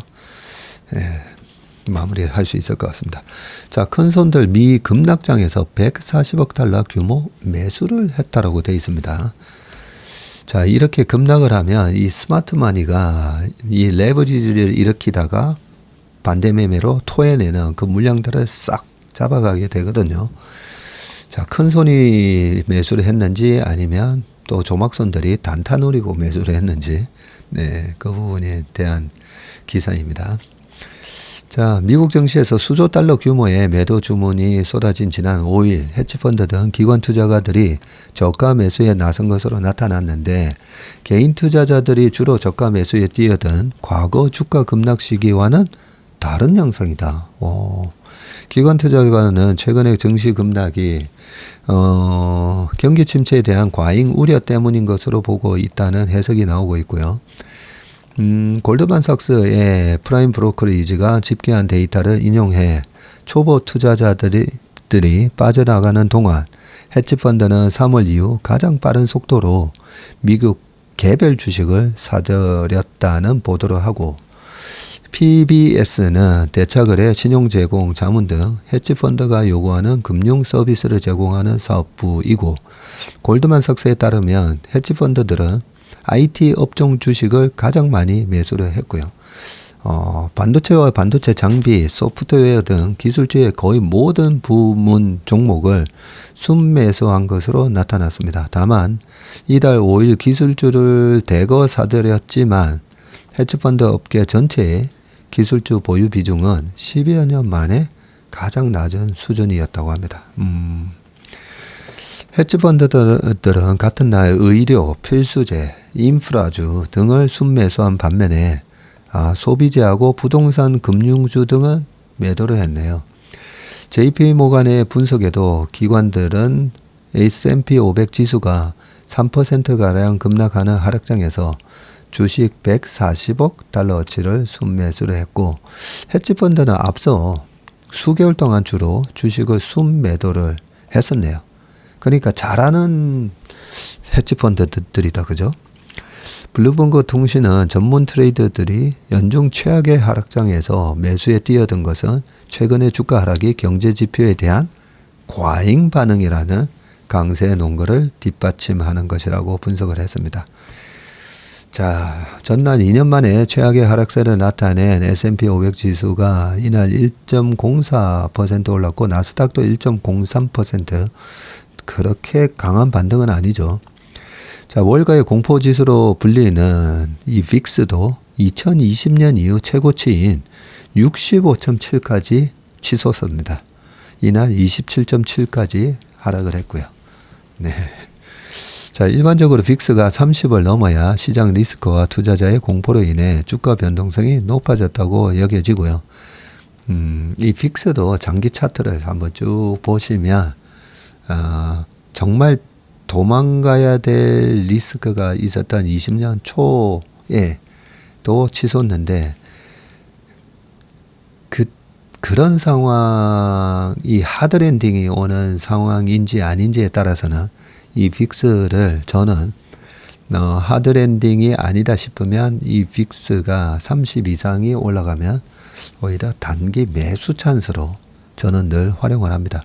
마무리할 수 있을 것 같습니다. 자, 큰손들 미 급락장에서 140억 달러 규모 매수를 했다라고 되어 있습니다. 자, 이렇게 급락을 하면 이 스마트 마니가 이 레버리지를 일으키다가 반대 매매로 토해내는 그 물량들을 싹 잡아가게 되거든요. 자, 큰 손이 매수를 했는지 아니면 또 조막손들이 단타 노리고 매수를 했는지, 그 부분에 대한 기사입니다. 자, 미국 증시에서 수조 달러 규모의 매도 주문이 쏟아진 지난 5일 헤지펀드 등 기관 투자가들이 저가 매수에 나선 것으로 나타났는데, 개인 투자자들이 주로 저가 매수에 뛰어든 과거 주가 급락 시기와는 다른 양상이다. 기관 투자가는 최근의 증시 급락이 경기 침체에 대한 과잉 우려 때문인 것으로 보고 있다는 해석이 나오고 있고요. 골드만삭스의 프라임 브로커리지가 집계한 데이터를 인용해 초보 투자자들이 빠져나가는 동안 헤지펀드는 3월 이후 가장 빠른 속도로 미국 개별 주식을 사들였다는 보도를 하고, PBS는 대차거래, 신용 제공, 자문 등 헤지펀드가 요구하는 금융 서비스를 제공하는 사업부이고, 골드만삭스에 따르면 헤지펀드들은 IT 업종 주식을 가장 많이 매수를 했고요. 반도체와 반도체 장비, 소프트웨어 등 기술주의 거의 모든 부문 종목을 순매수한 것으로 나타났습니다. 다만 이달 5일 기술주를 대거 사들였지만 헤지펀드 업계 전체의 기술주 보유 비중은 10여 년 만에 가장 낮은 수준이었다고 합니다. 헤지펀드들은 같은 날 의료, 필수재, 인프라주 등을 순매수한 반면에 소비재하고 부동산 금융주 등은 매도를 했네요. JP모간의 분석에도 기관들은 S&P 500 지수가 3%가량 급락하는 하락장에서 주식 140억 달러어치를 순매수를 했고, 헤지펀드는 앞서 수개월 동안 주로 주식을 순매도를 했었네요. 그러니까 잘하는 헤지펀드들이다. 그죠? 블룸버그 통신은 전문 트레이더들이 연중 최악의 하락장에서 매수에 뛰어든 것은 최근의 주가 하락이 경제 지표에 대한 과잉 반응이라는 강세 논거를 뒷받침하는 것이라고 분석을 했습니다. 자, 전날 2년 만에 최악의 하락세를 나타낸 S&P 500 지수가 이날 1.04% 올랐고, 나스닥도 1.03%, 그렇게 강한 반등은 아니죠. 자, 월가의 공포지수로 불리는 이 빅스도 2020년 이후 최고치인 65.7까지 치솟습니다. 이날 27.7까지 하락을 했고요. 네. 자, 일반적으로 빅스가 30을 넘어야 시장 리스크와 투자자의 공포로 인해 주가 변동성이 높아졌다고 여겨지고요. 이 빅스도 장기 차트를 한번 쭉 보시면 정말 도망가야 될 리스크가 있었던 20년 초에도 치솟는데 그런 상황이 하드랜딩이 오는 상황인지 아닌지에 따라서는 이 빅스를 저는 하드랜딩이 아니다 싶으면 이 빅스가 30 이상이 올라가면 오히려 단기 매수 찬스로 저는 늘 활용을 합니다.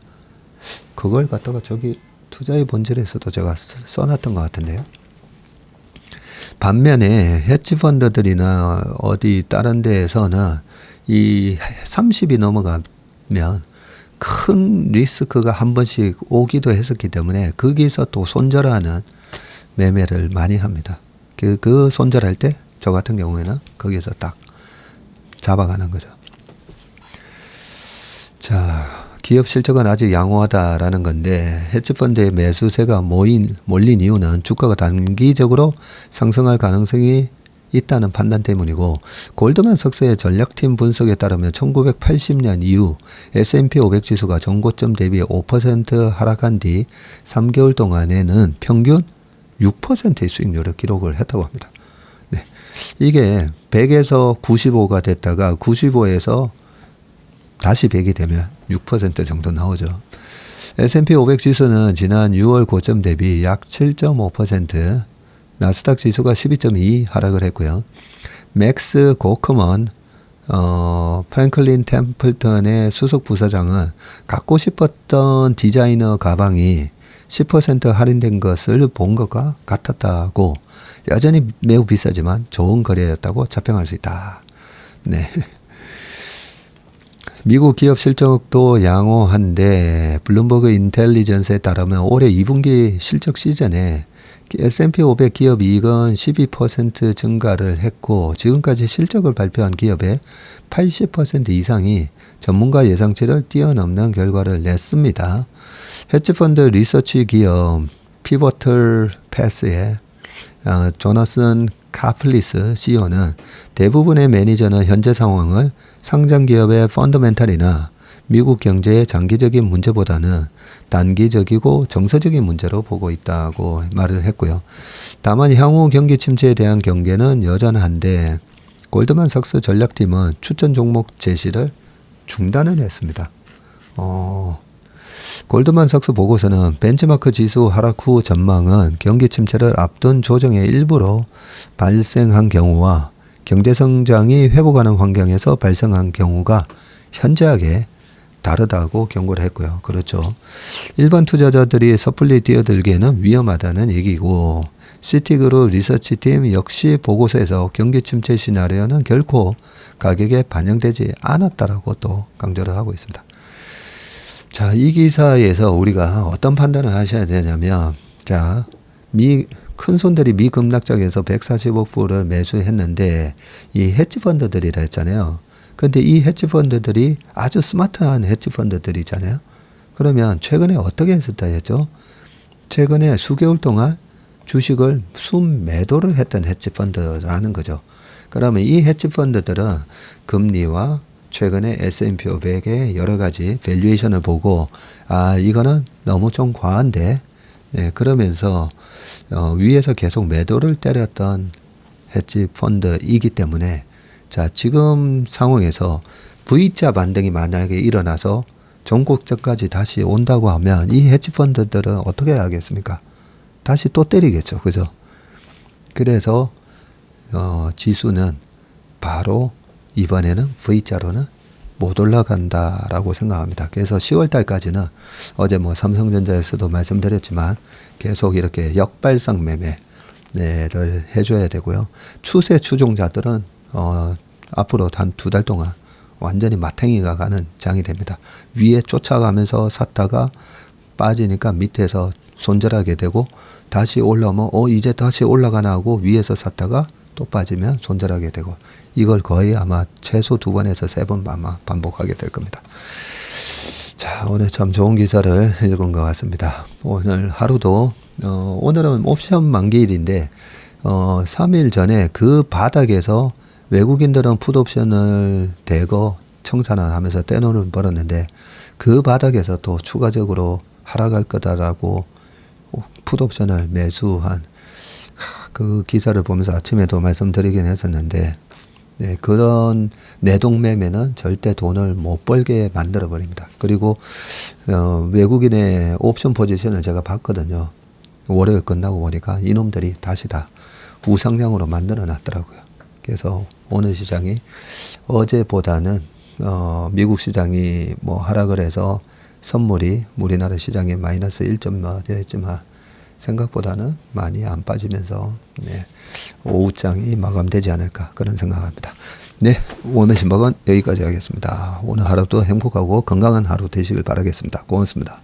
그걸 갖다가 저기 투자의 본질에서도 제가 써놨던 것 같은데요. 반면에 헤지펀드들이나 어디 다른 데에서는 이 30이 넘어가면 큰 리스크가 한 번씩 오기도 했었기 때문에 거기서 또 손절하는 매매를 많이 합니다. 그 손절할 때 저 같은 경우에는 거기서 딱 잡아가는 거죠. 자, 기업 실적은 아직 양호하다라는 건데 헤지펀드의 매수세가 몰린 이유는 주가가 단기적으로 상승할 가능성이 있다는 판단 때문이고, 골드만삭스의 전략팀 분석에 따르면 1980년 이후 S&P 500 지수가 전고점 대비 5% 하락한 뒤 3개월 동안에는 평균 6%의 수익률을 기록을 했다고 합니다. 네. 이게 100에서 95가 됐다가 95에서 다시 100이 되면 6% 정도 나오죠. S&P 500 지수는 지난 6월 고점 대비 약 7.5%, 나스닥 지수가 12.2 하락을 했고요. 맥스 고크먼 프랭클린 템플턴의 수석 부사장은 갖고 싶었던 디자이너 가방이 10% 할인된 것을 본 것과 같았다고, 여전히 매우 비싸지만 좋은 거래였다고 자평할 수 있다. 네. 미국 기업 실적도 양호한데 블룸버그 인텔리전스에 따르면 올해 2분기 실적 시즌에 S&P 500 기업 이익은 12% 증가를 했고, 지금까지 실적을 발표한 기업의 80% 이상이 전문가 예상치를 뛰어넘는 결과를 냈습니다. 헤지펀드 리서치 기업 피보틀 패스의 조나슨 카플리스 CEO는 대부분의 매니저는 현재 상황을 상장 기업의 펀더멘탈이나 미국 경제의 장기적인 문제보다는 단기적이고 정서적인 문제로 보고 있다고 말을 했고요. 다만 향후 경기 침체에 대한 경계는 여전한데 골드만삭스 전략팀은 추천 종목 제시를 중단을 했습니다. 골드만삭스 보고서는 벤치마크 지수 하락 후 전망은 경기 침체를 앞둔 조정의 일부로 발생한 경우와 경제성장이 회복하는 환경에서 발생한 경우가 현저하게 다르다고 경고를 했고요. 그렇죠. 일반 투자자들이 섣불리 뛰어들기에는 위험하다는 얘기고, 시티그룹 리서치팀 역시 보고서에서 경기 침체 시나리오는 결코 가격에 반영되지 않았다라고 또 강조를 하고 있습니다. 자, 이 기사에서 우리가 어떤 판단을 하셔야 되냐면, 자, 큰 손들이 미급락장에서 140억 불을 매수했는데 이 헤지펀드들이라 했잖아요. 근데 이 헤지펀드들이 아주 스마트한 헤지펀드들이잖아요. 그러면 최근에 어떻게 했었다 했죠? 최근에 수개월 동안 주식을 순매도를 했던 헤지펀드라는 거죠. 그러면 이 헤지펀드들은 금리와 최근에 S&P 500의 여러 가지 밸류에이션을 보고, 이거는 너무 좀 과한데, 네, 그러면서 위에서 계속 매도를 때렸던 헤지펀드이기 때문에, 자, 지금 상황에서 V자 반등이 만약에 일어나서 종고점까지 다시 온다고 하면 이 헤지펀드들은 어떻게 하겠습니까? 다시 또 때리겠죠. 그죠? 그래서 지수는 바로 이번에는 V자로는 못 올라간다라고 생각합니다. 그래서 10월 달까지는 어제 삼성전자에서도 말씀드렸지만 계속 이렇게 역발상 매매를 해줘야 되고요. 추세 추종자들은 앞으로 한 2달 동안 완전히 마탱이가 가는 장이 됩니다. 위에 쫓아가면서 샀다가 빠지니까 밑에서 손절하게 되고, 다시 올라오면 이제 다시 올라가나 하고 위에서 샀다가 또 빠지면 손절하게 되고, 이걸 거의 아마 최소 2번에서 3번 아마 반복하게 될 겁니다. 자, 오늘 참 좋은 기사를 읽은 것 같습니다. 오늘 하루도 오늘은 옵션 만기일인데 3일 전에 그 바닥에서 외국인들은 풋옵션을 대거 청산하면서 떼돈을 벌었는데, 그 바닥에서 또 추가적으로 하락할 거다라고 풋옵션을 매수한 그 기사를 보면서 아침에도 말씀드리긴 했었는데, 네, 그런 내동매매는 절대 돈을 못 벌게 만들어 버립니다. 그리고 외국인의 옵션 포지션을 제가 봤거든요. 월요일 끝나고 보니까 이놈들이 다시 다 우상향으로 만들어 놨더라고요. 그래서 오늘 시장이 어제보다는 미국 시장이 뭐 하락을 해서 선물이 우리나라 시장에 마이너스 1점 되었지만 생각보다는 많이 안 빠지면서 네, 오후장이 마감되지 않을까 그런 생각합니다. 네, 오늘 신박은 여기까지 하겠습니다. 오늘 하루도 행복하고 건강한 하루 되시길 바라겠습니다. 고맙습니다.